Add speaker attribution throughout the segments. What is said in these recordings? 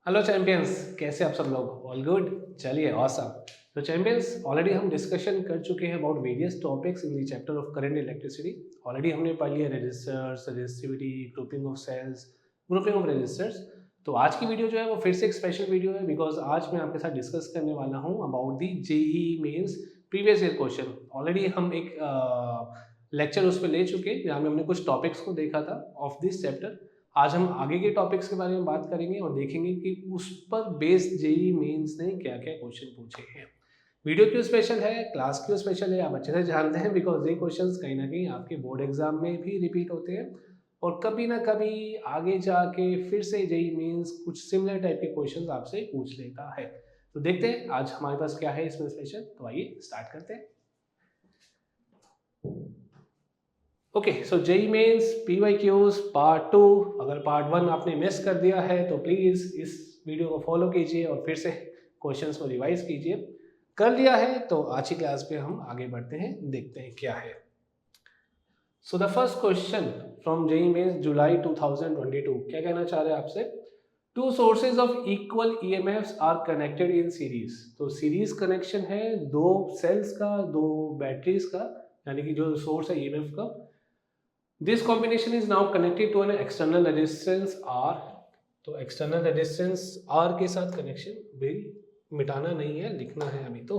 Speaker 1: Hello champions, कैसे आप सब लोग? All good? चलिए, ऑसम। तो चैंपियंस, ऑलरेडी हम डिस्कशन कर चुके हैं about various topics in the chapter of current electricity. Already हमने पढ़ लिया resistors, resistivity, grouping of cells, grouping of resistors. तो आज की वीडियो जो है वो फिर से एक स्पेशल वीडियो है, बिकॉज आज मैं आपके साथ डिस्कस करने वाला हूँ about the JEE mains previous year question. Already हम एक लेक्चर उस पर ले चुके हैं जहाँ में हमने कुछ टॉपिक्स को देखा था ऑफ दिस चैप्टर। आज हम आगे के टॉपिक्स के बारे में बात करेंगे और देखेंगे कि उस पर बेस्ड जेई मेंस ने क्या क्या क्वेश्चन पूछे हैं। वीडियो क्यों स्पेशल है, क्लास क्यों स्पेशल है, आप अच्छे से जानते हैं, बिकॉज ये क्वेश्चंस कहीं ना कहीं आपके बोर्ड एग्जाम में भी रिपीट होते हैं और कभी ना कभी आगे जाके फिर से जेई मेंस कुछ सिमिलर टाइप के क्वेश्चंस आपसे पूछ लेता है। तो देखते हैं आज हमारे पास क्या है इसमें स्पेशल। तो आइए स्टार्ट करते हैं। ओके, सो जेई मेंस PYQs पार्ट 2। अगर पार्ट 1 आपने मिस कर दिया है तो प्लीज़ इस वीडियो को फॉलो कीजिए और फिर से क्वेश्चंस को रिवाइज कीजिए। कर लिया है तो आज की क्लास पे हम आगे बढ़ते हैं, देखते हैं क्या है। So the first question from JEE Mains July 2022 क्या कहना चाह रहे हैं आपसे? Two sources of equal EMFs are connected in series. तो सीरीज कनेक्शन है दो सेल्स का, दो बैटरीज का, यानी कि जो सोर्स है EMF का। This combination is now connected to an external resistance R। तो external resistance R के साथ connection भी मिटाना नहीं है, लिखना है अभी तो।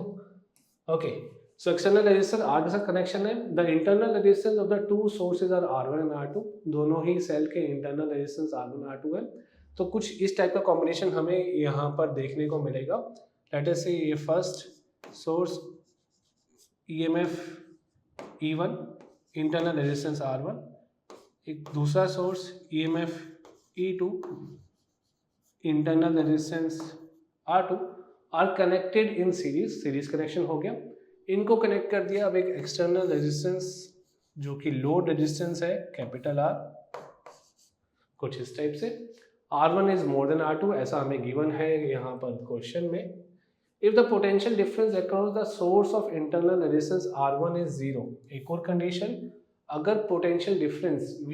Speaker 1: Okay, so external resistance R के साथ connection है। The internal resistance of the two sources are R1 and R2। दोनों ही सेल के internal resistance R1 R2 है। तो कुछ इस टाइप का कॉम्बिनेशन हमें यहाँ पर देखने को मिलेगा। Let us say ये first source EMF E1, internal resistance R1, एक दूसरा source EMF E2, internal resistance R2 are connected in series. Series connection हो गया, इनको कनेक्ट कर दिया। अब एक एक्सटर्नल रेजिस्टेंस जो कि लोड रेजिस्टेंस है कैपिटल R, कुछ इस टाइप से। R1 is more than R2 ऐसा हमें गिवन है यहाँ पर क्वेश्चन में। If the potential difference across the source of internal resistance R1 is 0, एक और कंडीशन, अगर पोटेंशियल डिफरेंस V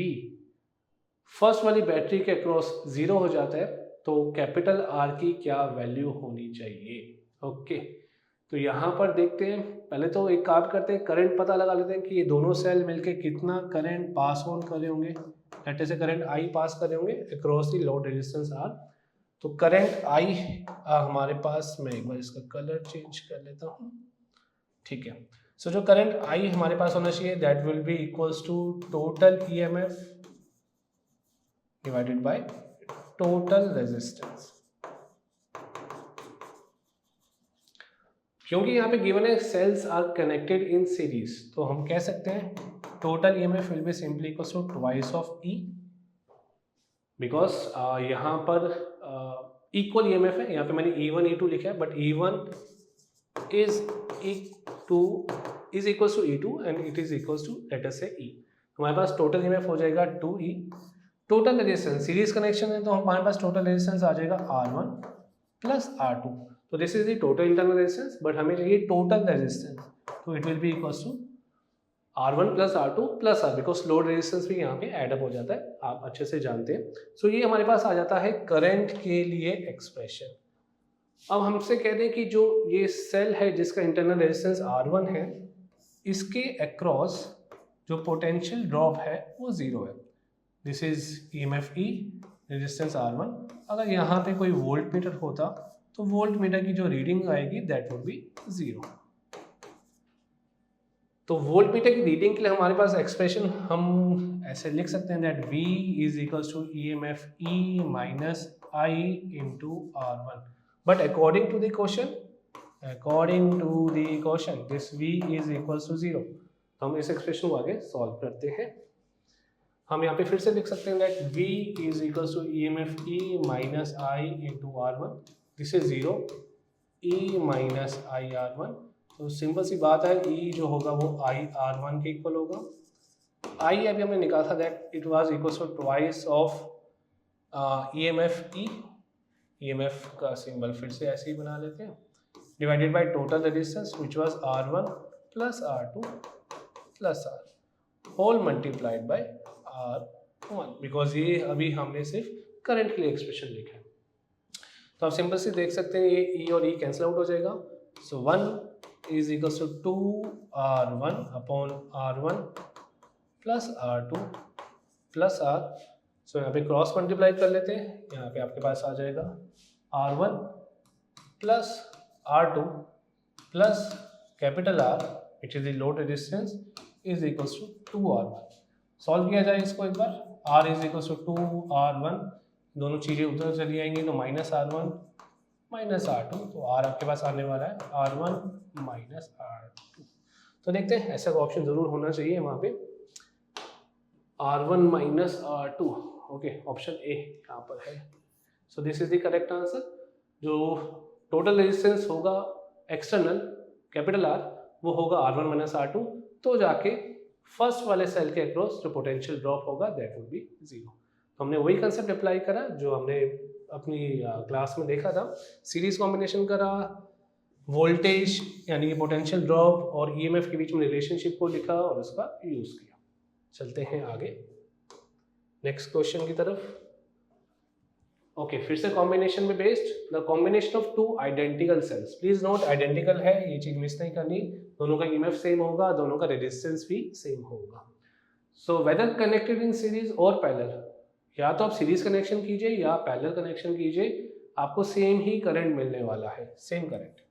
Speaker 1: फर्स्ट वाली बैटरी के अक्रॉस 0 हो जाता है तो कैपिटल R की क्या वैल्यू होनी चाहिए। ओके, तो यहाँ पर देखते हैं। पहले तो एक काम करते हैं, करंट पता लगा लेते हैं कि ये दोनों सेल मिलके कितना करंट पास ऑन करे होंगे। लेट से करंट I पास करे होंगे across the load resistance R। तो करंट I हमारे पास, मैं एक बार इसका कलर चेंज कर लेता हूँ, ठीक है। सो जो करंट I हमारे पास होना चाहिए that will be equals to total EMF divided by total resistance. क्योंकि यहाँ पे गिवन है cells are connected in series, तो हम कह सकते हैं total EMF will be simply equals to twice of E, because यहाँ पर इक्वल EMF है। यहाँ पे मैंने E1 E2 लिखा है, but E1 is equals to E2 and it is equals to let us say E। हमारे पास टोटल EMF हो जाएगा 2E। Total resistance, series connection है तो हमारे पास टोटल रेजिस्टेंस आ जाएगा R1 प्लस R2। तो this is the total internal resistance, but हमें चाहिए टोटल रेजिस्टेंस, तो it will be equals to R1 plus R2 plus R, because load resistance भी यहाँ पे एडअप हो जाता है, आप अच्छे से जानते हैं। सो ये हमारे पास आ जाता है करंट के लिए एक्सप्रेशन। अब हमसे कह दें कि जो ये सेल है जिसका इंटरनल रेजिस्टेंस R1 है, इसके अक्रॉस जो पोटेंशियल ड्रॉप है वो 0 है। This is EMF E, resistance R1। अगर यहाँ पे कोई वोल्ट मीटर होता तो वोल्ट मीटर की जो रीडिंग आएगी दैट वुड बी 0। तो वोल्ट मीटर की रीडिंग के लिए हमारे पास एक्सप्रेशन हम ऐसे लिख सकते हैं that V is equals to EMF E minus I into R1। But according to the question, this V is equals to 0। तो हम इस एक्सप्रेशन को आगे सॉल्व करते हैं। हम यहाँ पे फिर से लिख सकते हैं that V is equals to EMF E minus I into R1। This is 0, E minus I R1। तो सिंपल सी बात है, E जो होगा वो I R1 के इक्वल होगा। I अभी हमने निकाला था that it was equal to twice of EMF E। EMF का सिंबल फिर से ऐसे ही बना लेते हैं, divided by total resistance which was R1 plus R2 plus R whole multiplied by R1, because ये अभी हमने सिर्फ करंट के लिए एक्सप्रेशन लिखा है। तो आप सिंपल से देख सकते हैं ये ई और ई कैंसिल आउट हो जाएगा। So 1 is equals to 2r1 upon r1 plus r2 plus r। So यहाँ पे क्रॉस मल्टीप्लाई कर लेते हैं, यहाँ पे आपके पास आ जाएगा r1 plus r2 plus capital R which is the load resistance is equals to 2r1। Solve किया जाए इसको एक बार, r is equals to 2r1, दोनों चीज़ें उधर चली आएंगी तो माइनस r1 माइनस r2, तो r आपके पास आने वाला है r1 माइनस r2। तो देखते हैं ऐसा ऑप्शन ज़रूर होना चाहिए वहाँ पे, r1 minus r2। Okay, option A यहाँ पर है। So this is the correct answer. जो टोटल रेजिस्टेंस होगा एक्सटर्नल कैपिटल R वो होगा r1 माइनस r2, तो जाके फर्स्ट वाले सेल के अक्रॉस जो पोटेंशियल ड्रॉप होगा दैट विल बी 0। तो हमने वही कंसेप्ट अप्लाई करा जो हमने अपनी क्लास में देखा था, सीरीज कॉम्बिनेशन करा, वोल्टेज यानी कि पोटेंशियल ड्रॉप और ईएमएफ के बीच में रिलेशनशिप को लिखा और उसका यूज़ किया। चलते हैं आगे नेक्स्ट क्वेश्चन की तरफ। ओके, फिर से कॉम्बिनेशन में based the combination of two identical sales. Please note identical है, ये चीज मिस नहीं करनी, दोनों का ईएमएफ सेम होगा, दोनों का रेजिस्टेंस भी सेम होगा। So whether connected in series और पैरेलल, या तो आप सीरीज कनेक्शन कीजिए या पैरेलल कनेक्शन कीजिए, आपको सेम ही करंट मिलने वाला है, same current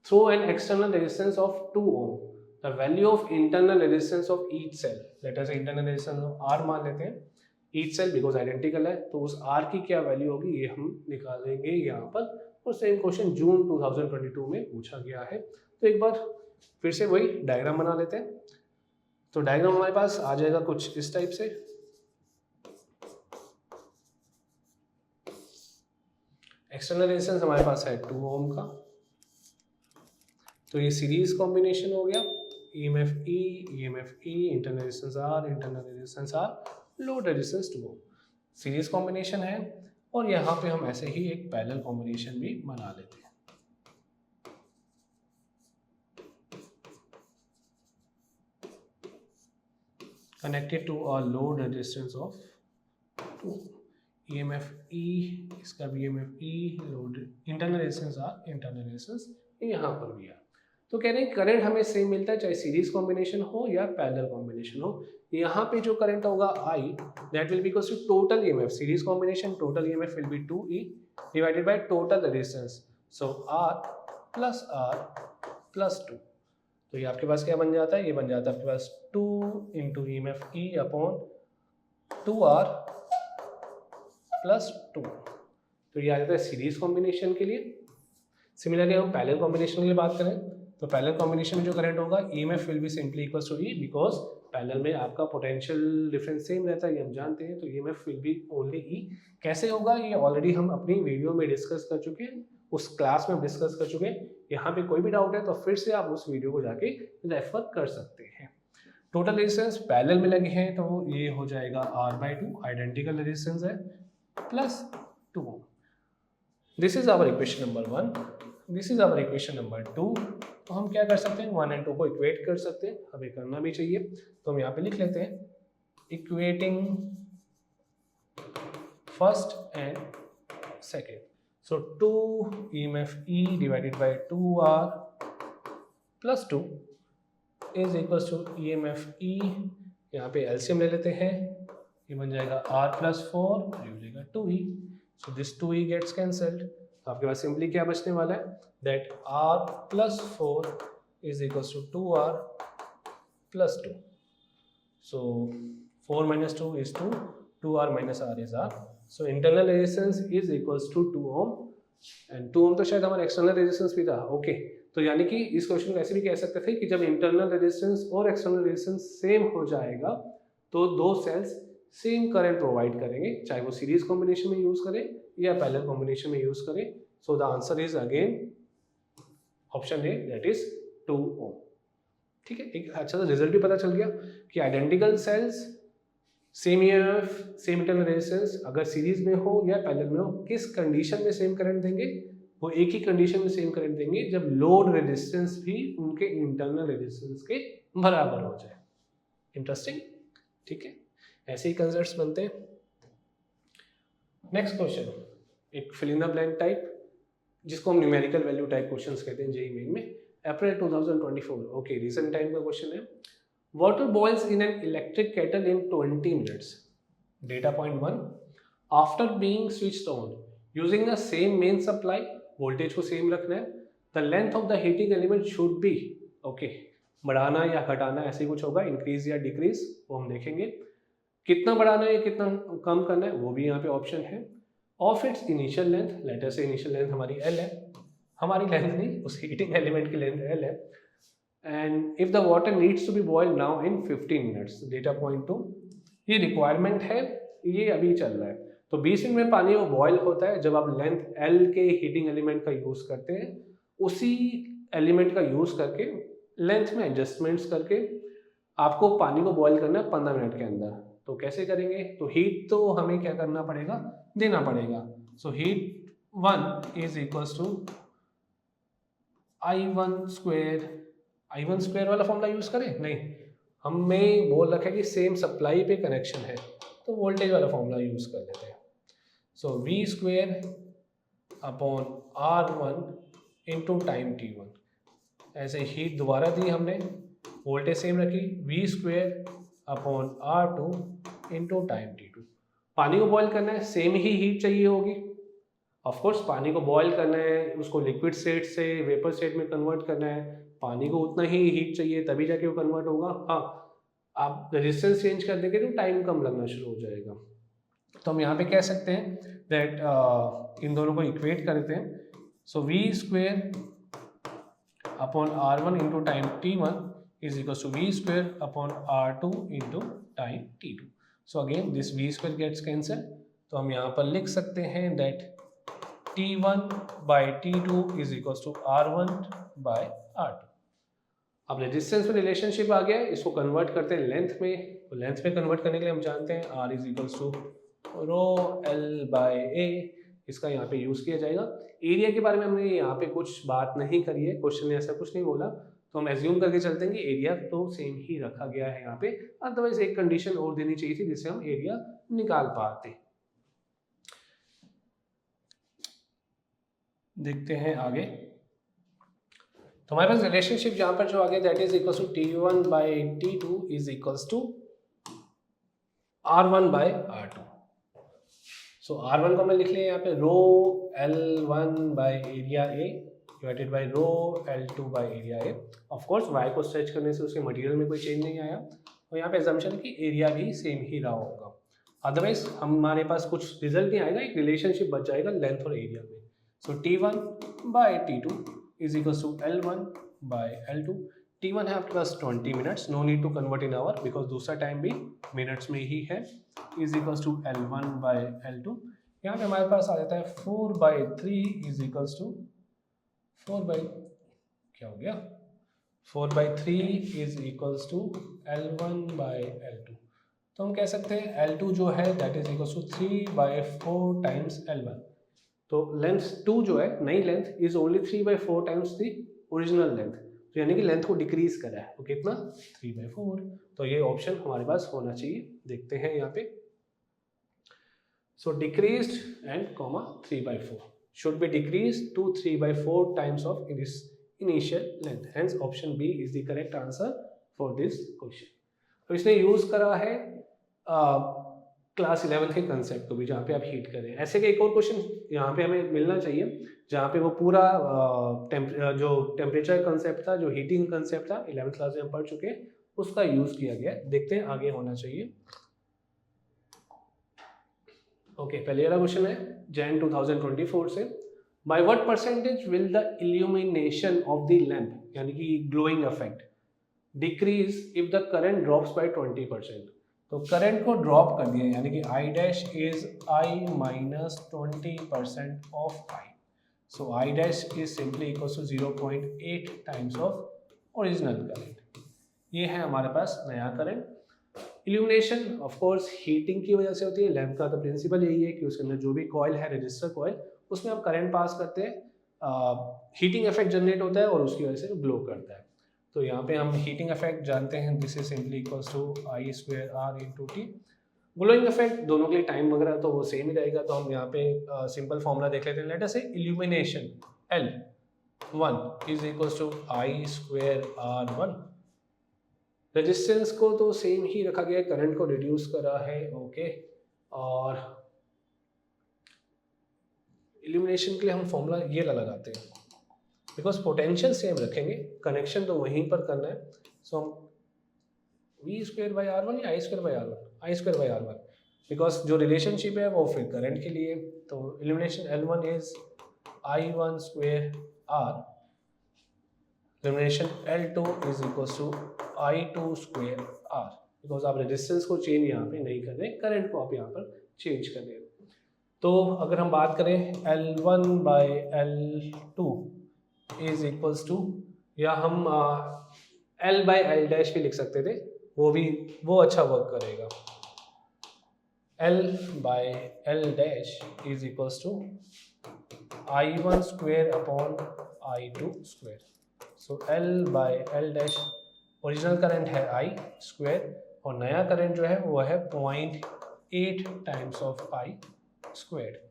Speaker 1: through an external resistance of 2 ohm. The value of internal resistance of each cell, let us internal resistance of R मान लेते हैं, ईच सेल बिकॉज आइडेंटिकल है, तो उस R की क्या वैल्यू होगी ये हम निकालेंगे यहाँ पर, और सेम क्वेश्चन जून 2022 में पूछा गया है। तो एक बार फिर से वही डायग्राम बना लेते हैं। तो डायग्राम हमारे पास आ जाएगा कुछ इस टाइप से। एक्सटर्नल रेजिस्टेंस हमारे पास है 2 ओम का, तो ये सीरीज कॉम्बिनेशन हो गया, EMF E, internal resistance R, internal resistance R, load resistance 2 ओम। सीरीज कॉम्बिनेशन है, और यहाँ पे हम ऐसे ही एक पैरेलल कॉम्बिनेशन भी बना लेते हैं। Connected to a load resistance of 2, EMF E, इसका भी EMF E, load internal resistance R, internal resistance यहाँ पर भी है। तो कह रहे हैं करंट हमें सेम मिलता है चाहे सीरीज कॉम्बिनेशन हो या पैरेलल कॉम्बिनेशन हो। यहाँ पे जो करंट होगा I that will be equals to total EMF, series combination total EMF will be 2E divided by total resistance, so R plus 2। तो ये आपके पास क्या बन जाता है, ये बन जाता है आपके पास 2 into EMF E upon 2R plus 2। तो ये आ जाता है सीरीज कॉम्बिनेशन के लिए। सिमिलरली हम पैरेलल कॉम्बिनेशन के लिए बात करें तो पैरेलल कॉम्बिनेशन में जो करंट होगा EMF will be simply equals to E, because parallel में आपका पोटेंशियल डिफरेंस सेम रहता है, ये हम जानते हैं। तो EMF will B only E। कैसे होगा ये ऑलरेडी हम अपनी वीडियो में डिस्कस कर चुके हैं, उस क्लास में डिस्कस कर चुके हैं। यहाँ पे कोई भी डाउट है तो फिर से आप उस वीडियो को जाके रेफर कर सकते हैं। टोटल रेजिस्टेंस पैरेलल में लगे हैं तो ये हो जाएगा R/2, आइडेंटिकल रेजिस्टेंस है, plus 2 ohm. This is our equation number 1, this is our equation number 2। तो हम क्या कर सकते हैं, 1 और 2 को इक्वेट कर सकते हैं, हमें करना भी चाहिए। तो हम यहाँ पे लिख लेते हैं equating first and second. So 2 EMF E divided by 2R plus 2 is equals to EMF E, यहाँ पे एलसीएम ले लेते हैं, ये बन जाएगा R प्लस 4, ये हो जाएगा 2E। So this 2E gets cancelled, तो आपके पास सिंपली क्या बचने वाला है, that R plus 4 is equals to 2R plus 2। So 4 minus 2 is 2, 2R minus R is R. So internal resistance is equals to 2 ohm, and 2 ohm तो शायद हमारा external resistance भी था। ओके, तो यानी कि इस क्वेश्चन को ऐसे भी कह सकते थे कि जब इंटरनल रेजिस्टेंस और एक्सटर्नल रेजिस्टेंस सेम हो जाएगा तो दो सेल्स सेम करंट प्रोवाइड करेंगे, चाहे वो सीरीज कॉम्बिनेशन में यूज करें या पैरेलल कॉम्बिनेशन में यूज करें। So the answer is again option A, that is 2 ओम। ठीक है, एक अच्छा सा रिजल्ट भी पता चल गया कि identical sales same EMF same internal resistance अगर सीरीज में हो या पैरेलल में हो, किस कंडीशन में सेम करंट देंगे, वो एक ही कंडीशन में सेम करंट देंगे जब लोड रेजिस्टेंस भी उनके इंटरनल रेजिस्टेंस के बराबर हो जाए। इंटरेस्टिंग, ठीक है, ऐसे ही कंसेप्ट्स बनते हैं। नेक्स्ट क्वेश्चन, एक fill in the blank type, जिसको हम न्यूमेरिकल वैल्यू टाइप क्वेश्चंस कहते हैं जेईई मेन में, अप्रैल 2024। ओके, रिसेंट टाइम का क्वेश्चन है। Water boils in an electric kettle in 20 minutes. Data point 1, after being switched on using the same main supply, voltage को same रखना है, the length of the heating element should be, okay, बढ़ाना या घटाना ऐसे कुछ होगा, इंक्रीज या डिक्रीज, वो हम देखेंगे। कितना बढ़ाना है या कितना कम करना है वो भी यहाँ पे ऑप्शन है। Of its initial length, later से इनिशियल लेंथ हमारी एल है, हमारी लेंथ नहीं, उस हीटिंग एलिमेंट की लेंथ एल है। And if the water needs to be boiled now in 15 minutes. Data point 2, ये रिक्वायरमेंट है, ये अभी चल रहा है। तो 20 मिनट में पानी वो बॉयल होता है जब आप लेंथ एल के हीटिंग एलिमेंट का यूज करते हैं। उसी एलिमेंट का यूज करके लेंथ में एडजस्टमेंट्स करके आपको पानी को बॉयल करना है 15 मिनट के अंदर। तो कैसे करेंगे? तो हीट तो हमें क्या करना पड़ेगा, देना पड़ेगा। So heat 1 is equals to I1 square वाला फॉर्मूला यूज करें? नहीं, हमें बोल रखा है कि सेम सप्लाई पे कनेक्शन है, तो वोल्टेज वाला फॉर्मूला यूज कर लेते हैं। So V square upon R1 into time T1। ऐसे हीट दोबारा दी हमने, वोल्टेज सेम रखी, V square upon R2 into time T2। पानी को बॉयल करना है, सेम ही हीट चाहिए होगी। ऑफ कोर्स पानी को बॉयल करना है, उसको लिक्विड स्टेट से वेपर स्टेट में कन्वर्ट करना है, पानी को उतना ही हीट चाहिए तभी जाके वो कन्वर्ट होगा। हाँ, आप रेजिस्टेंस चेंज कर देंगे तो टाइम कम लगना शुरू हो जाएगा। तो हम यहाँ पे कह सकते हैं दैट इन दोनों को इक्वेट करते हैं। So V square upon R1 into time T1 is equal to V square upon R2 into time T2। So again this V square gets cancel, तो हम यहाँ पर लिख सकते हैं that T1 by T2 is equals to R1 by R2। अब resistance में relationship आ गया, इसको कन्वर्ट करते हैं लेंथ में। तो लेंथ में कन्वर्ट करने के लिए हम जानते हैं R is equals to row L by A, इसका यहाँ पे यूज किया जाएगा। एरिया के बारे में हमने यहाँ पे कुछ बात नहीं करी है, क्वेश्चन ने ऐसा कुछ नहीं बोला, तो हम एज्यूम करके चलते हैं कि एरिया तो सेम ही रखा गया है यहाँ पे। अदरवाइज एक कंडीशन और देनी चाहिए थी जिससे हम एरिया निकाल पाते। देखते हैं आगे। तो हमारे पास रिलेशनशिप जहां पर जो आ गया that is equal to T1 by T2 is equals to R1 by R2। So R1 को हमने लिख लिया यहाँ पे rho L1 by area A divided by rho L2 by area A। Of course y को स्ट्रेच करने से उसके मटेरियल में कोई चेंज नहीं आया, और यहाँ पे एजम्पशन है कि एरिया भी सेम ही रहा होगा। अदरवाइज हमारे पास कुछ रिजल्ट नहीं आएगा, एक रिलेशनशिप बच जाएगा लेंथ और एरिया में। So T1 by T2 is equals to L1 by L2। T1 है आपके पास 20 minutes, no need to convert in hour because दूसरा टाइम भी मिनट्स में ही है, is equals to L1 by L2। यहाँ पे हमारे पास आ जाता है 4 by 3 is equals to 4 by क्या हो गया 4 by 3 is equals to L1 by L2। तो हम कह सकते हैं L2 जो है that is equals to 3 by 4 times L1। तो लेंथ 2 जो है नई length is only 3 by 4 times the original length, तो यानी कि लेंथ को डिक्रीज करा है, तो कितना 3 by 4। तो ये ऑप्शन हमारे पास होना चाहिए। देखते हैं यहाँ पे, so decreased and comma 3 by 4 should be decrease to 3 by 4 times of this initial length, hence option B is the correct answer for this question. तो इसने यूज करा है क्लास 11 के कंसेप्ट को भी, जहाँ पे आप हीट करें। ऐसे का एक और क्वेश्चन यहाँ पे हमें मिलना चाहिए जहाँ पे वो पूरा जो टेम्परेचर कंसेप्ट था, जो हीटिंग कंसेप्ट था 11th क्लास में हम पढ़ चुके हैं, उसका यूज किया गया। देखते हैं आगे होना चाहिए। ओके, पहले वाला क्वेश्चन है जैन 2024 से, by what percentage will the illumination of the lamp, यानी कि glowing effect, decrease if the current drops by 20%। तो करंट को ड्रॉप कर दिया, यानी कि I dash is I minus 20% of I। So I dash is simply equal to 0.8 times of original current. ये है हमारे पास नया current. Illumination of course heating की वजह से होती है। लैम्प का तो प्रिंसिपल यही है कि उसके अंदर जो भी कॉइल है, रजिस्टर कॉइल, उसमें आप करंट पास करते हैं, हीटिंग इफेक्ट जनरेट होता है और उसकी वजह से ग्लो करता है। तो यहाँ पे हम हीटिंग इफेक्ट जानते हैं, this is simply equals to I square R into T. Glowing effect दोनों के लिए टाइम वगैरह तो वो सेम ही रहेगा, तो हम यहाँ पे सिंपल फॉर्मूला देख लेते हैं। Let us say illumination L1 is equal to I square R1। Resistance को तो सेम ही रखा गया है, करंट को रिड्यूस करा है, ओके। और इल्यूमिनेशन के लिए हम फॉर्मूला ये लगाते हैं, बिकॉज पोटेंशियल सेम रखेंगे, कनेक्शन तो वहीं पर करना है। सो हम वी स्क्वायर बाई R1 या I square by R1, I square by R1, because जो रिलेशनशिप है वो फिर करंट के लिए। तो illumination L1 is I1 square R, illumination L2 is equal to I2 square R, because आप रेजिस्टेंस को चेंज यहाँ पे नहीं कर रहे, करंट को आप यहाँ पर चेंज कर रहे हैं। तो अगर हम बात करें L1 by L2 is equals to, या हम L बाई L डैश भी लिख सकते थे, वो अच्छा वर्क करेगा। L by L dash is equals to I1 square upon I2 square. So L by L dash original current है I स्क्वायर, और नया करंट जो है वो है 0.8 टाइम्स ऑफ I स्क्वायर।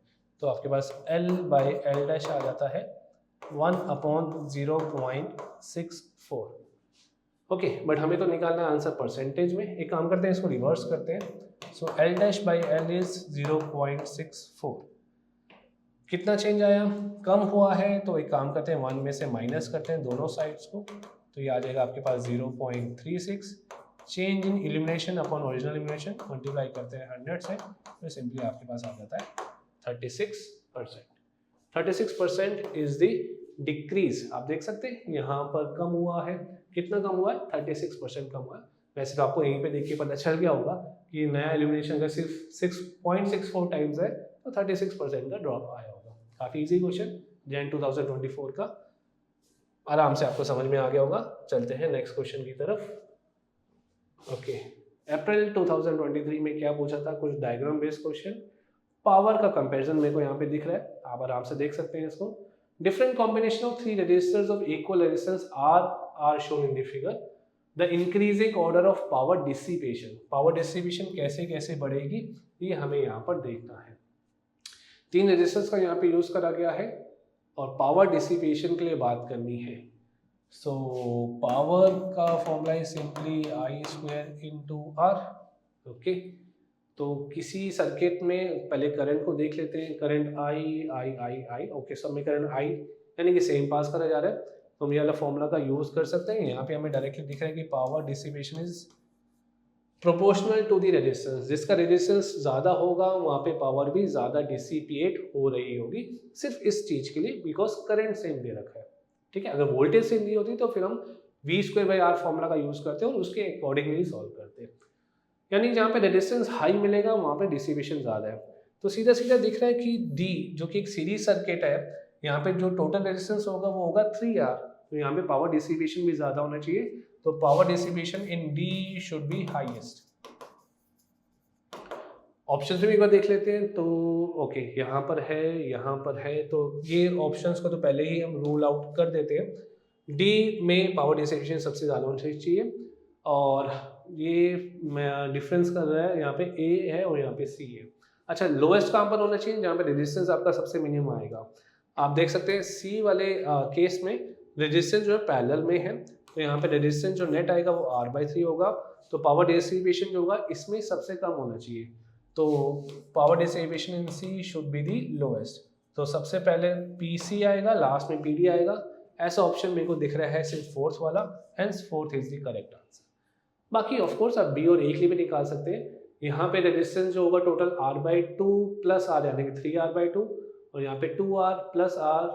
Speaker 1: तो आपके पास L बाई L डैश आ जाता है 1/0.64। ओके, बट हमें तो निकालना है आंसर परसेंटेज में। एक काम करते हैं, इसको रिवर्स करते हैं। सो L dash by L is 0.64। कितना चेंज आया? कम हुआ है, तो एक काम करते हैं 1 में से माइनस करते हैं दोनों साइड्स को, तो ये आ जाएगा आपके पास 0.36। Change in illumination upon original illumination multiply करते हैं 100 से, तो सिंपली आपके पास आ जाता है 36%। 36% इज द डिक्रीज। आप देख सकते हैं यहाँ पर कम हुआ है, कितना कम हुआ है? 36% कम हुआ है। वैसे तो आपको यहीं पे देख के पता चल गया होगा कि नया इल्यूमिनेशन अगर सिर्फ 6.64 टाइम्स है तो 36% का ड्रॉप आया होगा। काफ़ी इजी क्वेश्चन, जैन 2024 का, आराम से आपको समझ में आ गया होगा। चलते हैं नेक्स्ट क्वेश्चन की तरफ। ओके, अप्रैल 2023 में क्या पूछा था? कुछ डायग्राम बेस्ड क्वेश्चन, पावर का कंपैरिजन मेरे को यहाँ पे दिख रहा है, आप आराम से देख सकते हैं इसको। Different combination of 3 resistors of equal resistance are shown in the figure. The increasing order of power dissipation, power dissipation कैसे कैसे बढ़ेगी ये हमें यहाँ पर देखना है। 3 रेजिस्टर्स का यहाँ पे यूज करा गया है और पावर डिसिपेशन के लिए बात करनी है। सो पावर का formula is simply I square into R. Okay, तो किसी सर्किट में पहले करंट को देख लेते हैं। करंट आई ओके, सब में करंट आई यानी कि सेम पास करा जा रहा है, तो हम ये वाला फॉर्मूला का यूज कर सकते हैं। यहाँ पे हमें डायरेक्टली दिख रहा है कि power dissipation is proportional to the resistance. जिसका रेजिस्टेंस ज़्यादा होगा वहाँ पे पावर भी ज़्यादा डिसिपेट हो रही होगी, सिर्फ इस चीज़ के लिए, बिकॉज करंट सेम दे रखा है। ठीक है, अगर वोल्टेज सेम दी होती तो फिर हम V square by R formula का यूज करते हैं और उसके अकॉर्डिंगली सॉल्व करते हैं। यानी जहाँ पे रेजिस्टेंस हाई मिलेगा वहाँ पे डिसिपेशन ज़्यादा है। तो सीधा सीधा दिख रहा है कि डी जो कि एक सीरीज सर्किट है, यहाँ पे जो टोटल रेजिस्टेंस होगा वो होगा 3R, तो यहाँ पे पावर डिसिपेशन भी ज़्यादा होना चाहिए। तो power dissipation in D should be highest. Options में एक बार देख लेते हैं। तो ओके, यहाँ पर है, तो ये ऑप्शंस को तो पहले ही हम रूल आउट कर देते हैं। डी में पावर डिसिपेशन सबसे ज़्यादा होना चाहिए, और ये डिफरेंस कर रहा है, यहाँ पे ए है और यहाँ पे सी है। अच्छा, लोएस्ट कहाँ पर होना चाहिए? जहाँ पे रेजिस्टेंस आपका सबसे मिनिमम आएगा। आप देख सकते हैं सी वाले केस में रेजिस्टेंस जो है पैरेलल में है, तो यहाँ पे रेजिस्टेंस जो नेट आएगा वो R/3 होगा। तो पावर डिसिपेशन जो होगा इसमें सबसे कम होना चाहिए, तो power dissipation in C should be the lowest. तो सबसे पहले PC आएगा, लास्ट में PD आएगा। ऐसा ऑप्शन मेरे को दिख रहा है सिर्फ फोर्थ वाला, hence fourth is the correct answer. बाकी ऑफ कोर्स आप B और A के लिए भी निकाल सकते हैं। यहाँ पे रेजिस्टेंस जो होगा टोटल R/2 प्लस R यानी कि 3R/2, और यहाँ पे 2R प्लस R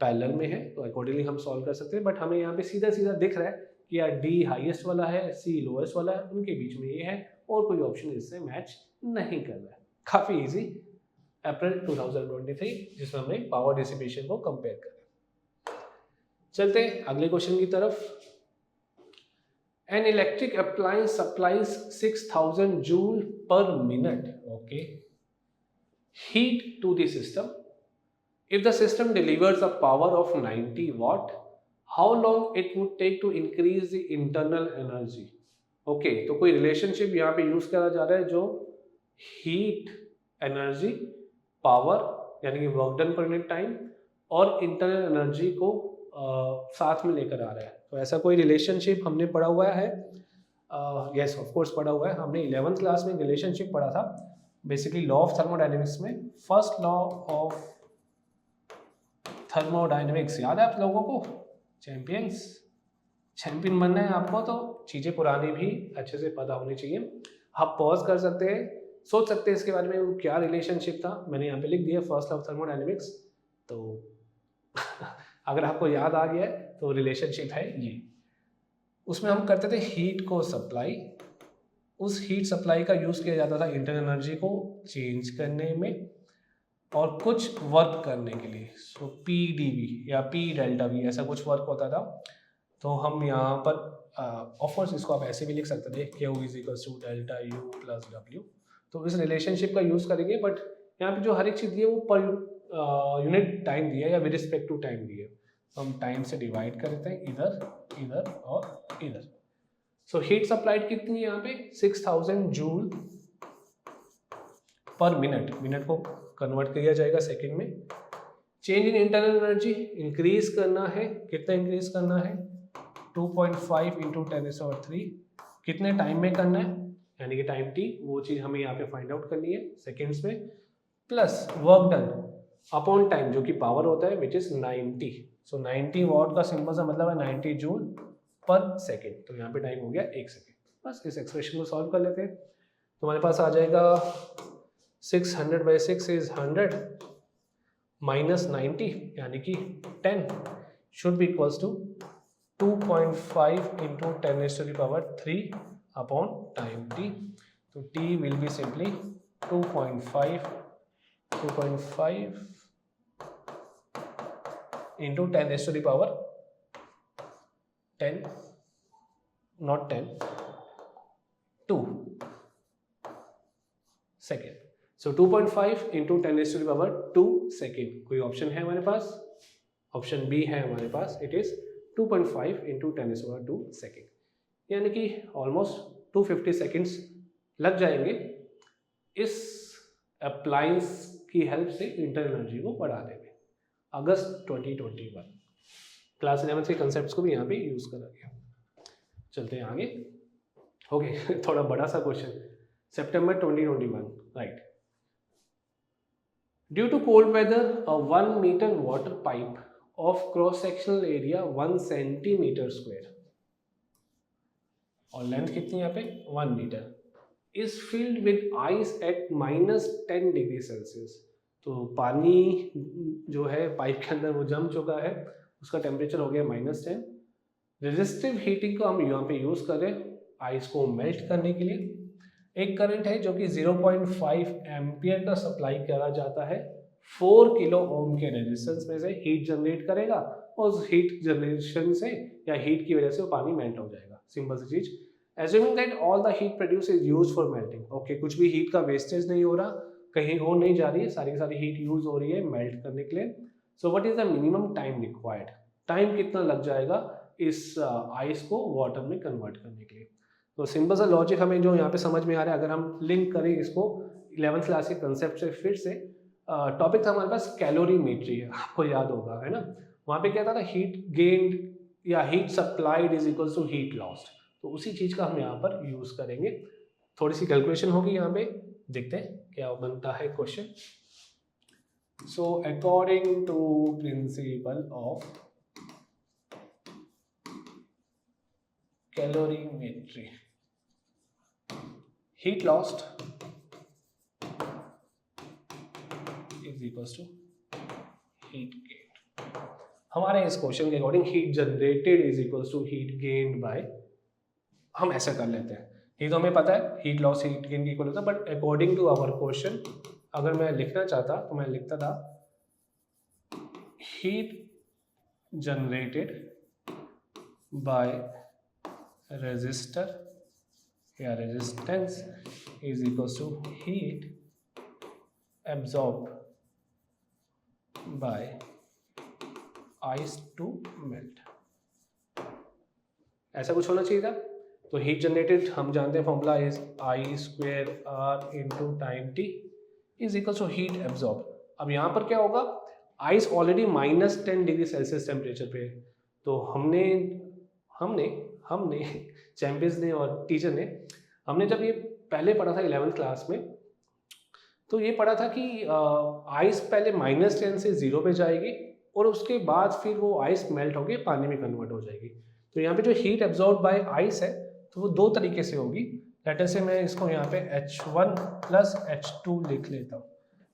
Speaker 1: पैरेलल में है, तो अकॉर्डिंगली हम सॉल्व कर सकते हैं। बट हमें यहाँ पे सीधा सीधा दिख रहा है कि यार D हाईएस्ट वाला है, C लोएस्ट वाला है, उनके बीच में ये है, और कोई ऑप्शन इससे मैच नहीं कर रहा है। काफ़ी इजी, अप्रैल 2023, जिसमें हमने पावर डिसिपेशन को कंपेयर करें। चलते हैं अगले क्वेश्चन की तरफ। An electric appliance supplies 6000 joule per minute, okay, heat to the system. If the system delivers a power of 90 watt, how long it would take to increase the internal energy? Okay, तो कोई relationship यहाँ पे use करा जा रहा है जो heat energy power यानी कि work done per unit time और इंटरनल एनर्जी को साथ में लेकर आ रहा है। तो ऐसा कोई रिलेशनशिप हमने पढ़ा हुआ है, यस ऑफ कोर्स पढ़ा हुआ है। हमने 11th क्लास में रिलेशनशिप पढ़ा था बेसिकली लॉ ऑफ थर्मोडायनेमिक्स में। फर्स्ट लॉ ऑफ थर्मोडायनेमिक्स याद है आप लोगों को? चैंपियन बनना है आपको तो चीज़ें पुरानी भी अच्छे से पता होनी चाहिए। आप पॉज कर सकते हैं, सोच सकते हैं इसके बारे में क्या रिलेशनशिप था। मैंने यहाँ पे लिख दिया फर्स्ट लॉ ऑफ थर्मोडायनेमिक्स, तो अगर आपको याद आ गया है तो रिलेशनशिप है ये। उसमें हम करते थे हीट को सप्लाई, उस हीट सप्लाई का यूज़ किया जाता था इंटरनल एनर्जी को चेंज करने में और कुछ वर्क करने के लिए। सो पी डी वी या पी डेल्टा वी ऐसा कुछ वर्क होता था। तो हम यहाँ पर ऑफकोर्स इसको आप ऐसे भी लिख सकते थे Q is equals to delta U plus W. तो इस रिलेशनशिप का यूज़ करेंगे, बट यहाँ पे जो हर एक चीज़ दी है वो पर यूनिट टाइम दिया है या विद रिस्पेक्ट टू टाइम दी है। तो हम टाइम से डिवाइड करते हैं इधर इधर और इधर। सो हीट सप्लाइड कितनी है यहाँ पे 6000 जूल पर मिनट। मिनट को कन्वर्ट किया जाएगा सेकेंड में। Change in internal energy increase करना है, कितना इंक्रीज करना है 2.5 इंटू 10⁻³ कितने टाइम में करना है यानी कि टाइम टी, वो चीज़ हमें यहाँ पे फाइंड आउट करनी है सेकेंड्स में, plus work done upon time जो कि पावर होता है विच इज 90। सो 90 वॉट का सिंपल सा मतलब है 90 जूल पर सेकेंड। तो यहाँ पे टाइम हो गया 1 सेकेंड। बस इस एक्सप्रेशन को सॉल्व कर लेते हैं। तो हमारे पास आ जाएगा 600/6 इज 100 माइनस 90 यानी कि 10 should be equals to 2.5 into 10⁻³ upon time T. तो T will be simply 2.5 into 10⁻10 not 10 2 second. So 2.5 into 10⁻² second. कोई ऑप्शन है हमारे पास? ऑप्शन बी है हमारे पास, इट इज 2.5 इंटू 10⁻² सेकेंड, यानी कि ऑलमोस्ट 250 सेकेंड्स लग जाएंगे इस अप्लायंस की हेल्प से इंटरनल एनर्जी को बढ़ाने में। अगस्त 2021 क्लास 11 के कंसेप्ट्स को भी यहाँ पे यूज करा गया। चलते हैं आगे। ओके थोड़ा बड़ा सा क्वेश्चन, सितंबर 2021 right. Due to cold weather a 1 metre water pipe of cross sectional area 1 centimetre square और लेंथ कितनी यहाँ पे 1 metre is filled with ice at -10 degree Celsius. तो पानी जो है पाइप के अंदर वो जम चुका है, उसका टेम्परेचर हो गया -10। रेजिस्टिव हीटिंग को हम यहाँ पे यूज कर रहे हैं आइस को मेल्ट करने के लिए। एक करंट है जो कि 0.5 एम्पियर का सप्लाई करा जाता है 4 किलो ओम के रेजिस्टेंस में से, हीट जनरेट करेगा और उस हीट जनरेशन से या हीट की वजह से वो पानी मेल्ट हो जाएगा। सिंपल सी चीज। Assuming that all the heat produced is used for melting, okay, कुछ भी हीट का वेस्टेज नहीं हो रहा, कहीं और नहीं जा रही है, सारी की सारी हीट यूज हो रही है मेल्ट करने के लिए। So what is the minimum time required? Time कितना लग जाएगा इस आइस को वाटर में कन्वर्ट करने के लिए? तो सिंपल सा लॉजिक हमें जो यहाँ पे समझ में आ रहा है, अगर हम लिंक करें इसको 11th क्लास के कंसेप्ट से फिर से, टॉपिक था हमारे पास कैलोरीमेट्री, आपको याद होगा है ना। वहाँ पे क्या था, हीट गेन्ड या heat supplied is equal to heat lost. तो उसी चीज़ का हम यहाँ पर यूज़ करेंगे। थोड़ी सी कैलकुलेशन होगी यहाँ पे, देखते हैं क्या बनता है question. So according to principle of calorimetry, heat lost is equal to heat gain. हमारे इस क्वेश्चन के according heat generated is equal to heat gained by, हम ऐसा कर लेते हैं, ये तो हमें पता है हीट लॉस हीट गेन की इक्वल होता है, but according to our question अगर मैं लिखना चाहता तो मैं लिखता था हीट जनरेटेड बाय रेजिस्टर या resistance is equal to heat absorb by ice to melt. ऐसा कुछ होना चाहिए था। तो हीट जनरेटेड हम जानते हैं formula is I square R into time T is equal to heat absorb. अब यहाँ पर क्या होगा, ice already -10 degree Celsius temperature पे है, तो हमने हमने हमने चैंपियंस ने और टीचर ने हमने जब ये पहले पढ़ा था 11th क्लास में, तो ये पढ़ा था कि आइस पहले -10 से 0 पे जाएगी और उसके बाद फिर वो आइस मेल्ट होके पानी में कन्वर्ट हो जाएगी। तो यहाँ पे जो हीट एब्जॉर्ब बाय आइस है तो वो 2 तरीके से होगी। लेटर से मैं इसको यहाँ पे H1 प्लस H2 लिख लेता हूँ,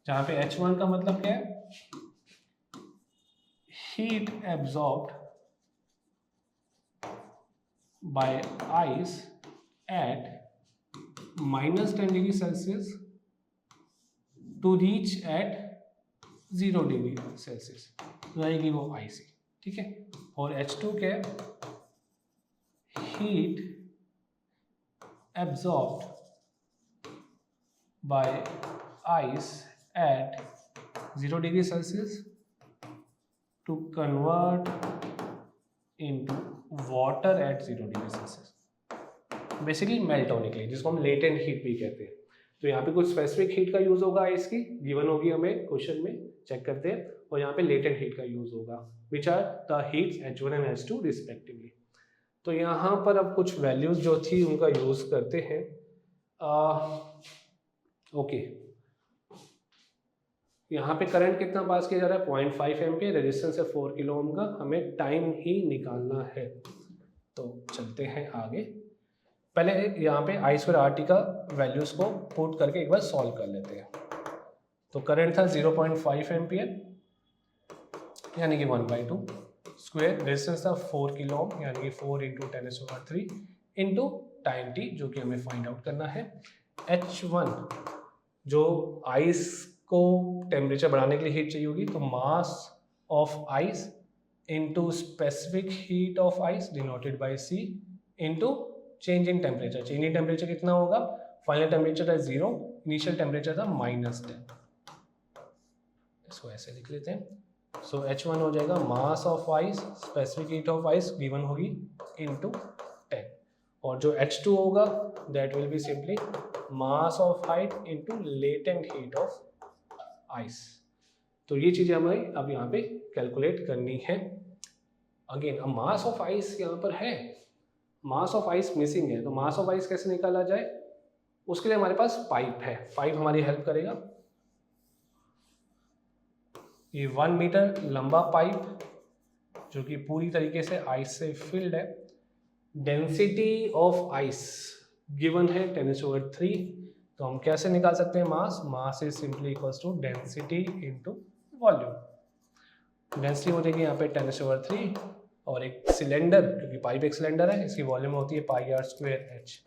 Speaker 1: जहाँ पे H1 का मतलब क्या है, heat absorbed by ice at -10 degree Celsius to reach at 0 degree Celsius, रहेगी वो आइसी, ठीक है। और H2 क्या है, heat absorbed by ice at 0 degree Celsius to convert into water at 0 degree Celsius, basically melt होने के लिए, जिसको हम लेटेंट हीट भी कहते हैं। तो यहाँ पे कुछ स्पेसिफिक हीट का यूज होगा आइस की, गिवन होगी हमें क्वेश्चन में, चेक करते हैं। और यहाँ पे लेटेंट हीट का यूज होगा, which are the heats H1 and H2 respectively. तो यहाँ पर अब कुछ वैल्यूज जो थी उनका यूज करते हैं। ओके, यहाँ पे करंट कितना पास किया जा रहा है, 0.5 एम्पियर, रेजिस्टेंस है 4 किलो ओम का, हमें टाइम ही निकालना है। तो चलते हैं आगे, पहले यहाँ पे आई स्क्वायर आर टी का वैल्यूज को पुट करके एक बार सॉल्व कर लेते हैं। तो करंट था 0.5 एम्पियर यानी कि 1/2 स्क्वायर, रेजिस्टेंस था 4 किलो ओम यानी कि 4 × 10⁻³ इंटू टाइम टी, जो कि हमें फाइंड आउट करना है। H1 जो आइस को टेम्परेचर बढ़ाने के लिए हीट चाहिए होगी, तो mass of ice into specific heat of ice denoted by C into change in temperature. Change in temperature कितना होगा, फाइनल टेम्परेचर था 0, इनिशियल टेम्परेचर था -10, इसको ऐसे लिख लेते हैं। सो H1 हो जाएगा mass of ice, specific heat of ice given होगी इंटू 10, और जो H2 होगा that will be simply mass of height into latent heat of ice. तो ये चीज़ें हमें अब यहाँ पे कैलकुलेट करनी है। अगेन अब मास ऑफ आइस यहाँ पर है, मास ऑफ आइस मिसिंग है, तो मास ऑफ आइस कैसे निकाला जाए, उसके लिए हमारे पास पाइप है, पाइप हमारी हेल्प करेगा। ये 1 मीटर लंबा पाइप जो कि पूरी तरीके से आइस से फिल्ड है। डेंसिटी ऑफ आइस गिवन है 10⁻³, तो हम कैसे निकाल सकते हैं mass, mass is simply equals to density into volume. Density हो जाएगी यहाँ पे 10⁻³ और एक सिलेंडर, क्योंकि पाइप एक सिलेंडर है, इसकी वॉल्यूम होती है πr²h।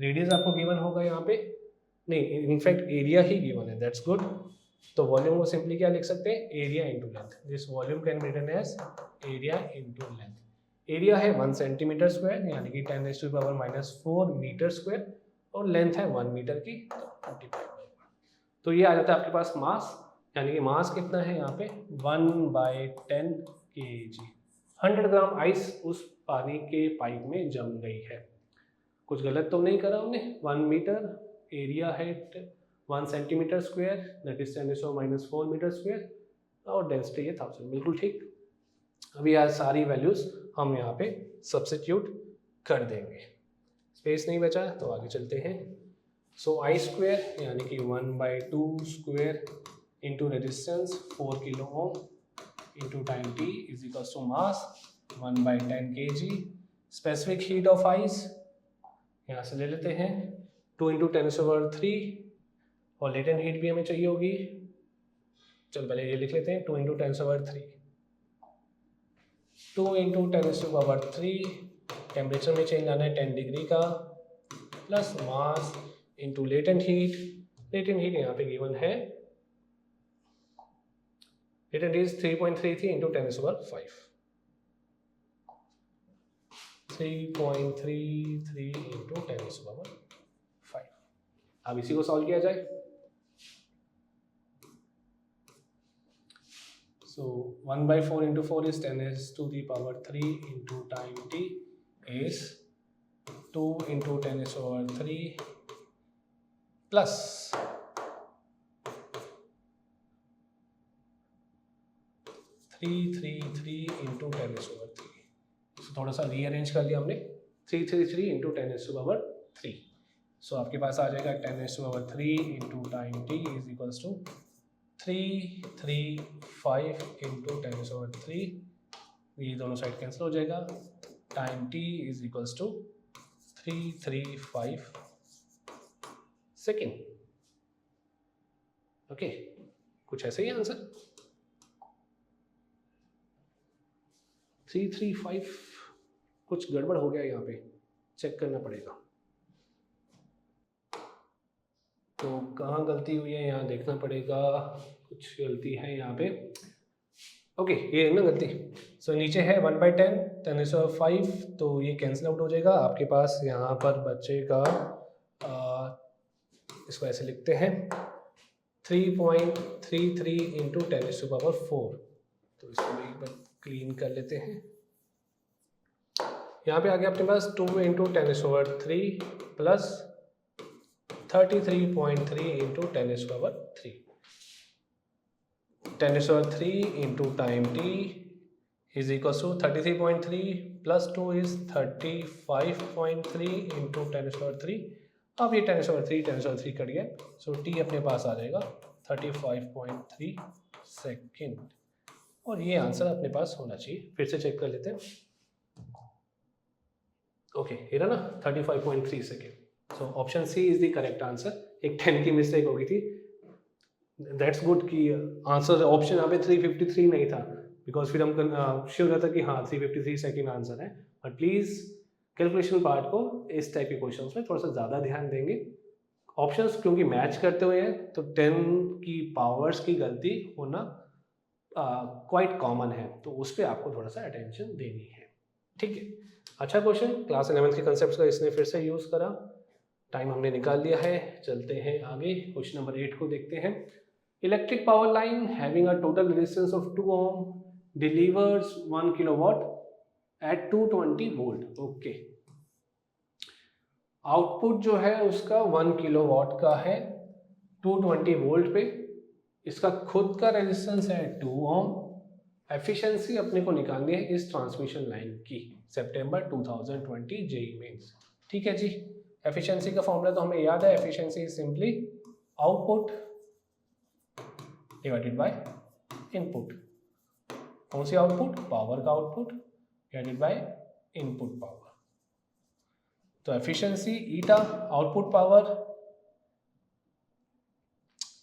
Speaker 1: रेडियस आपको गिवन होगा यहाँ पे, नहीं इनफैक्ट एरिया ही गिवन है, दैट्स गुड। तो वॉल्यूम को सिंपली क्या लिख सकते हैं, area into length. This volume can be written as area into length. Area है 1 सेंटीमीटर स्क्वायर यानी कि 10⁻⁻⁴ मीटर स्क्वायर, और लेंथ है 1 मीटर की, तो 25। तो ये आ जाता है आपके पास मास, यानी कि मास कितना है यहाँ पे 1/10 kg। 100 ग्राम आइस उस पानी के पाइप में जम गई है। कुछ गलत तो नहीं करा हमने, 1 मीटर, एरिया है 1 centimetre square that is 10⁻⁻⁴ metre square, और डेंसिटी है 1000, बिल्कुल ठीक। अभी यार सारी वैल्यूज हम यहाँ पे सब्स्टिट्यूट कर देंगे, स्पेस नहीं बचा तो आगे चलते हैं। सो आई स्क्वायर यानी कि 1/2 square into resistance 4 kilo ohm into time T is equals to mass 1/10 kg। Specific heat of ice यहाँ से ले लेते हैं 2 × 10⁻³ और लेटेंट हीट भी हमें चाहिए होगी। चल पहले ये लिख लेते हैं 2 × 10⁻³। 2 × 10⁻³ टेम्परेचर में चेंज आना है 10 डिग्री का, plus mass into latent heat. Latent heat यहाँ पे गिवन है, लेटेंट इज 3.33 इंटू 10⁻⁵। 3.33 इंटू 10⁻⁵। अब इसी को सॉल्व किया जाए। So 1/4 into 4 is 10⁻³ into time t is 2 into 10⁻³ plus 333 into 10⁻³। थोड़ा सा रीअरेंज कर लिया हमने, 333 into 10⁻³ सो आपके पास आ जाएगा 10⁻³ into time t is equals to 335 into 10⁻³। ये दोनों साइड कैंसिल हो जाएगा, time t is equals to 335 second. Okay, कुछ ऐसे ही आंसर 335, कुछ गड़बड़ हो गया यहाँ पे, चेक करना पड़ेगा। तो कहाँ गलती हुई है यहाँ देखना पड़ेगा, कुछ गलती है यहाँ पे। ओके, ये है ना गलती। सो नीचे है 1/10 10⁻⁵, तो ये कैंसिल आउट हो जाएगा। आपके पास यहाँ पर बचेगा, इसको ऐसे लिखते हैं 3.33 into 10⁻⁴। तो इसको भी एक बार क्लीन कर लेते हैं। यहाँ पे आ गया अपने पास 2 into 10⁻³ plus 33.3 into 10⁻³। 10⁻³ into time t is equals to 33.3 plus 2 is 35.3 into 10⁻³। अब ये 10⁻³ कट गया, सो t अपने पास आ जाएगा 35.3 सेकेंड, और ये आंसर अपने पास होना चाहिए। फिर से चेक कर लेते हैं। ओके, ये रहा ना 35.3 second. So option C is the correct answer. एक 10 की मिस्टेक हो गई थी, दैट्स गुड कि आंसर ऑप्शन यहाँ पे 353 नहीं था, बिकॉज फिर हम श्योर रहता कि हाँ 353 सेकेंड आंसर है। बट प्लीज़ कैलकुलेशन पार्ट को इस टाइप के क्वेश्चंस में थोड़ा सा ज़्यादा ध्यान देंगे। ऑप्शंस क्योंकि मैच करते हुए हैं, तो 10 की पावर्स की गलती होना क्वाइट कॉमन है, तो उस पर आपको थोड़ा सा अटेंशन देनी है। ठीक है, अच्छा क्वेश्चन, क्लास 11th के कंसेप्ट का इसने फिर से यूज़ करा। टाइम हमने निकाल लिया है, चलते हैं आगे। क्वेश्चन नंबर 8 को देखते हैं। Electric power line having a total resistance of 2 ohm delivers 1 kilowatt at 220 volt. Okay, output जो है उसका 1 किलोवाट का है 220 वोल्ट पे। इसका खुद का रेजिस्टेंस है 2 ohm। एफिशिएंसी अपने को निकालनी है इस ट्रांसमिशन लाइन की, सितंबर 2020 जेईई मेंस। ठीक है जी, एफिशिएंसी का फॉर्मूला तो हमें याद है, efficiency is simply output divided by input. कौन सी आउटपुट? पावर का output divided by input power. तो एफिशिएंसी ईटा आउटपुट पावर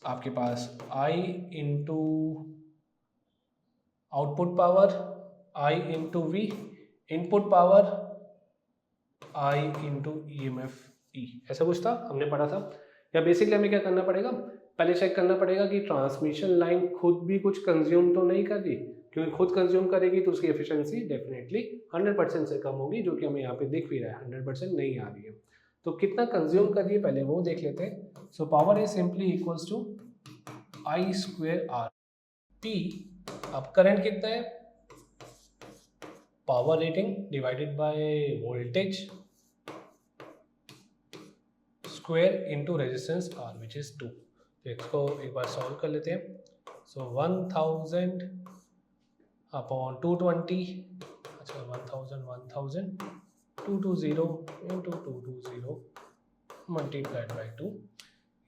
Speaker 1: आपके पास I into output power I into V, input power I into EMF E, ऐसा कुछ था हमने पढ़ा था। या बेसिकली हमें क्या करना पड़ेगा, पहले चेक करना पड़ेगा कि ट्रांसमिशन लाइन खुद भी कुछ कंज्यूम तो नहीं कर रही, क्योंकि खुद कंज्यूम करेगी तो उसकी एफिशिएंसी डेफिनेटली 100% से कम होगी, जो कि हमें यहाँ पे दिख भी रहा है 100% नहीं आ रही है। तो कितना कंज्यूम कर रही है पहले वो देख लेते हैं। So power is simply equals to I²R P। अब करंट कितना है, power rating divided by voltage square into resistance R which is 2। तो इसको एक बार सॉल्व कर लेते हैं। सो 1000 अपॉन 220, अच्छा 1000 220 इंटू 220 मल्टीप्लाइड बाई 2।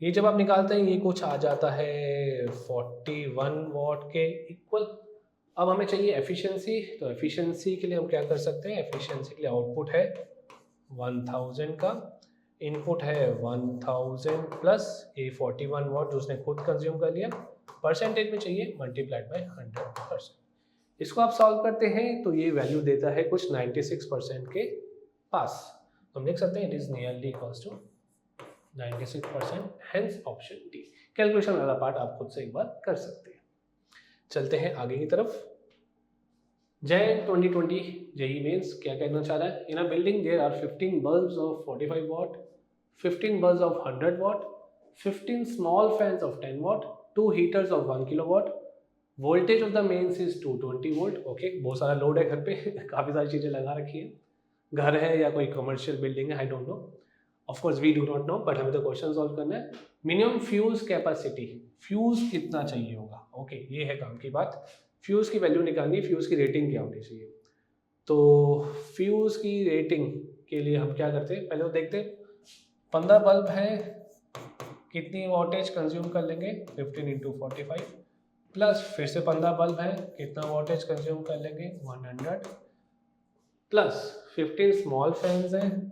Speaker 1: ये जब आप निकालते हैं ये कुछ आ जाता है 41 वॉट के इक्वल। अब हमें चाहिए एफिशिएंसी, तो एफिशिएंसी के लिए हम क्या कर सकते हैं, एफिशिएंसी के लिए आउटपुट है 1000 का, इनपुट है 1000 प्लस ये 41 वॉट जो उसने खुद कंज्यूम कर लिया, परसेंटेज में चाहिए मल्टीप्लाइड बाय 100%। इसको आप सॉल्व करते हैं तो ये वैल्यू देता है कुछ 96% के पास। तो हम लिख सकते हैं it is nearly equals to 96%, hence option D. Calculation वाला पार्ट आप खुद से एक बार कर सकते हैं। चलते हैं आगे की तरफ। जैन 2020 जेईई मेंस क्या कहना चाह रहा है, in a building there are 15 bulbs of 45 watt, 15 bulbs of 100 watt, 15 small fans of 10 watt, 2 heaters of 1 kilowatt, voltage of the mains is 220 volt. Okay, बहुत सारा लोड है घर पे काफ़ी सारी चीज़ें लगा रखी है। घर है या कोई कमर्शियल बिल्डिंग है, I don't know, of course we do not know, but हमें तो क्वेश्चन सॉल्व करना है। मिनिमम फ्यूज कैपेसिटी, फ्यूज कितना चाहिए होगा, ओके ये है काम की बात। फ्यूज की वैल्यू निकालनी, फ्यूज की रेटिंग क्या होनी चाहिए। तो फ्यूज की रेटिंग के लिए हम क्या करते हैं, पहले वो देखते हैं 15 बल्ब है, कितनी वोल्टेज कंज्यूम कर लेंगे, 15 इंटू 45, प्लस फिर से 15 बल्ब है, कितना वोल्टेज कंज्यूम कर लेंगे, 100, प्लस 15 स्मॉल फैंस हैं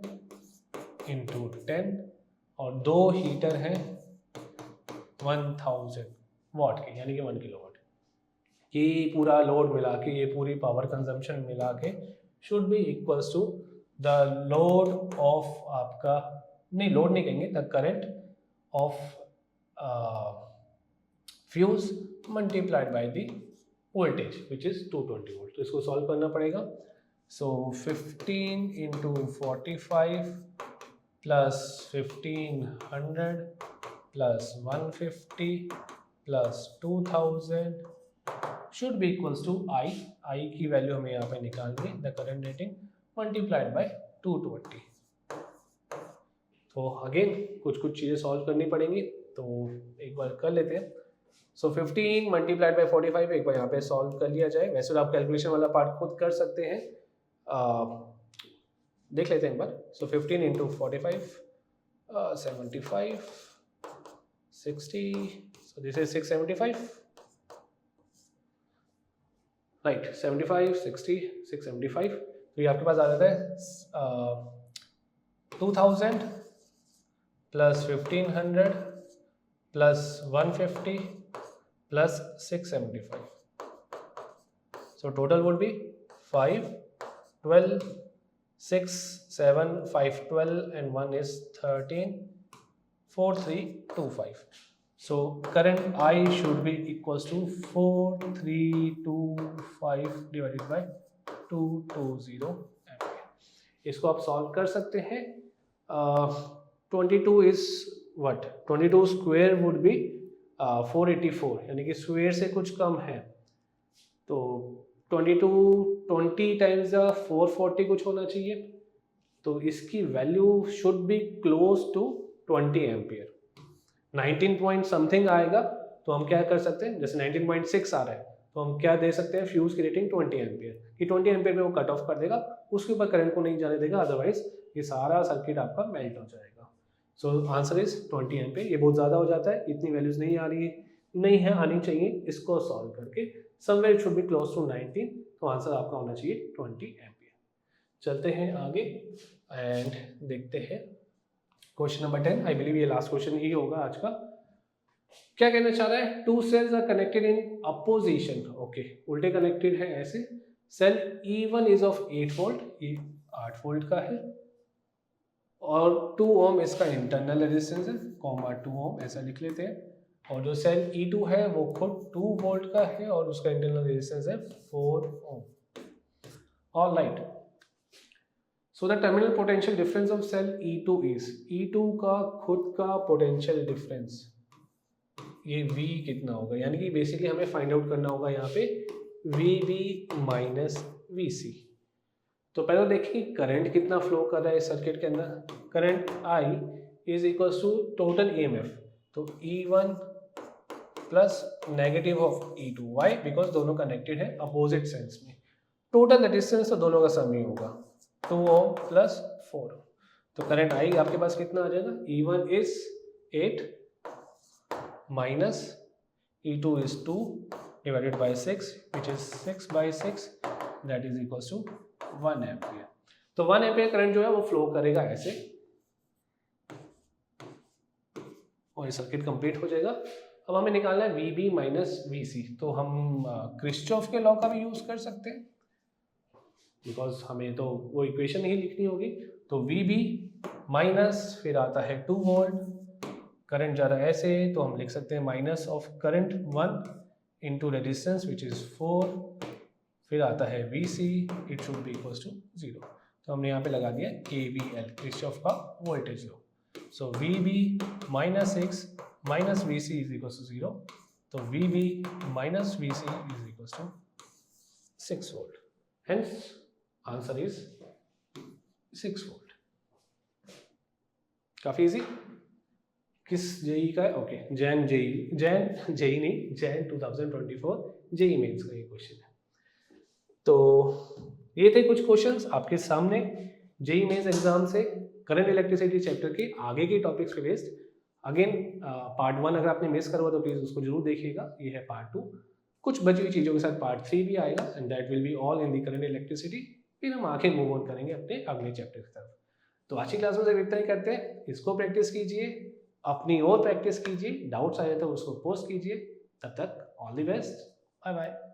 Speaker 1: इंटू 10, और 2 हीटर हैं 1000 वाट के, यानी कि 1 किलोवाट। ये पूरा लोड मिला के, ये पूरी पावर कंजम्पशन मिला के should be equals to the load of आपका, नहीं लोड नहीं कहेंगे, the current of fuse multiplied by the voltage which is 220 volt. तो इसको सॉल्व करना पड़ेगा। So 15 into 45 plus 1500 plus 150 plus 2000 should be equals to I. I की value हमें यहाँ पे निकालनी है, the current rating multiplied by 220। तो अगेन कुछ चीज़ें सॉल्व करनी पड़ेंगी, तो एक बार कर लेते हैं। सो 15 मल्टीप्लाइड बाय 45 एक बार यहाँ पे सॉल्व कर लिया जाए। वैसे तो आप कैलकुलेशन वाला पार्ट खुद कर सकते हैं, देख लेते हैं एक बार। सो 15 into 45 75 60, so this is 675, right 75 60 675। तो ये आपके पास आ जाता है 2000 plus 1500 plus 150 plus 675। So total would be 5 12 6 7 5 12 and 1 is 13 4 3 2 5। So current I should be equals to 4325 divided by 220 ampere। इसको आप सॉल्व कर सकते हैं। 22 is what? 22 square would be 484, यानी कि स्क्वायर से कुछ कम है। तो 20 टाइम्स 440 कुछ होना चाहिए। तो इसकी value should be close to 20 ampere. 19 point something आएगा तो हम क्या कर सकते हैं, जैसे 19.6 आ रहा है तो हम क्या दे सकते हैं, फ्यूज की रेटिंग 20 एम्पियर कि 20 एम्पियर में वो कट ऑफ कर देगा, उसके ऊपर करंट को नहीं जाने देगा, अदरवाइज ये सारा सर्किट आपका मेल्ट हो जाएगा। So answer is 20 ampere. ये बहुत ज़्यादा हो जाता है, इतनी वैल्यूज नहीं आ रही है, नहीं है, आनी चाहिए। इसको सॉल्व करके somewhere should be close to 19, तो आंसर आपका होना चाहिए 20 एम्पियर। चलते हैं आगे एंड देखते हैं क्वेश्चन नंबर 10। आई बिलीव ये लास्ट क्वेश्चन ही होगा आज का। क्या कहना चाह रहा है, 2 cells are connected in opposition, okay उल्टे कनेक्टेड है ऐसे। Cell E1 is of 8 volt, ये 8 वोल्ट का है, और 2 ओम इसका इंटरनल रेजिस्टेंस है, 2 ओम ऐसा लिख लेते हैं। और जो सेल E2 है वो खुद 2 वोल्ट का है और उसका इंटरनल रेजिस्टेंस है 4 ohm. Alright, so the terminal potential difference of cell E2 is, E2 का खुद का पोटेंशियल डिफरेंस ये V कितना होगा, यानी कि बेसिकली हमें फाइंड आउट करना होगा यहाँ पे VB माइनस VC। तो पहले देखिए करंट कितना फ्लो कर रहा है सर्किट के अंदर। Current I is equals to total EMF, तो E1 plus negative of E2। Why? Because दोनों कनेक्टेड है अपोजिट सेंस में। टोटल रेजिस्टेंस तो दोनों का सम ही होगा, 2 ओम प्लस 4। तो करंट I आपके पास कितना आ जाएगा, E1 is 8 minus E2 is 2 divided by 6 which is 6 by 6, that is equals to 1 ampere. तो 1 एम्पियर करंट जो है वो फ्लो करेगा ऐसे और ये सर्किट कंप्लीट हो जाएगा। अब हमें निकालना है VB माइनस VC। तो हम क्रिस्चॉफ के लॉ का भी यूज कर सकते हैं, बिकॉज हमें तो वो इक्वेशन ही लिखनी होगी। तो VB माइनस फिर आता है 2 वोल्ट, करंट जा रहा है ऐसे, तो हम लिख सकते हैं minus of current 1 into resistance which is 4, फिर आता है VC, it should be equals to 0। तो हमने यहाँ पे लगा दिया KVL, क्रिस्चॉफ का voltage law. So VB minus 6 minus VC is equals to 0, तो VB minus VC is equals to 6 volt. Hence answer is 6 volt. काफ़ी इजी। किस जेई का है? ओके, जैन जेई नहीं, जैन 2024 जेई मेंस का ये क्वेश्चन है। तो ये थे कुछ क्वेश्चंस आपके सामने जेई मेंस एग्जाम से करंट इलेक्ट्रिसिटी चैप्टर के आगे के टॉपिक्स पे बेस्ड। अगेन पार्ट 1 अगर आपने मिस करा तो प्लीज़ उसको जरूर देखिएगा। ये है पार्ट 2, कुछ बची हुई चीज़ों के साथ पार्ट 3 भी आएगा and that will be all in the current electricity. फिर हम आगे मूव ऑन करेंगे अपने अगले चैप्टर की तरफ। तो आज की क्लास में सिर्फ इतना ही करते हैं। इसको प्रैक्टिस कीजिए, अपनी और प्रैक्टिस कीजिए, डाउट्स आए तो उसको पोस्ट कीजिए। तब तक all the best, bye bye.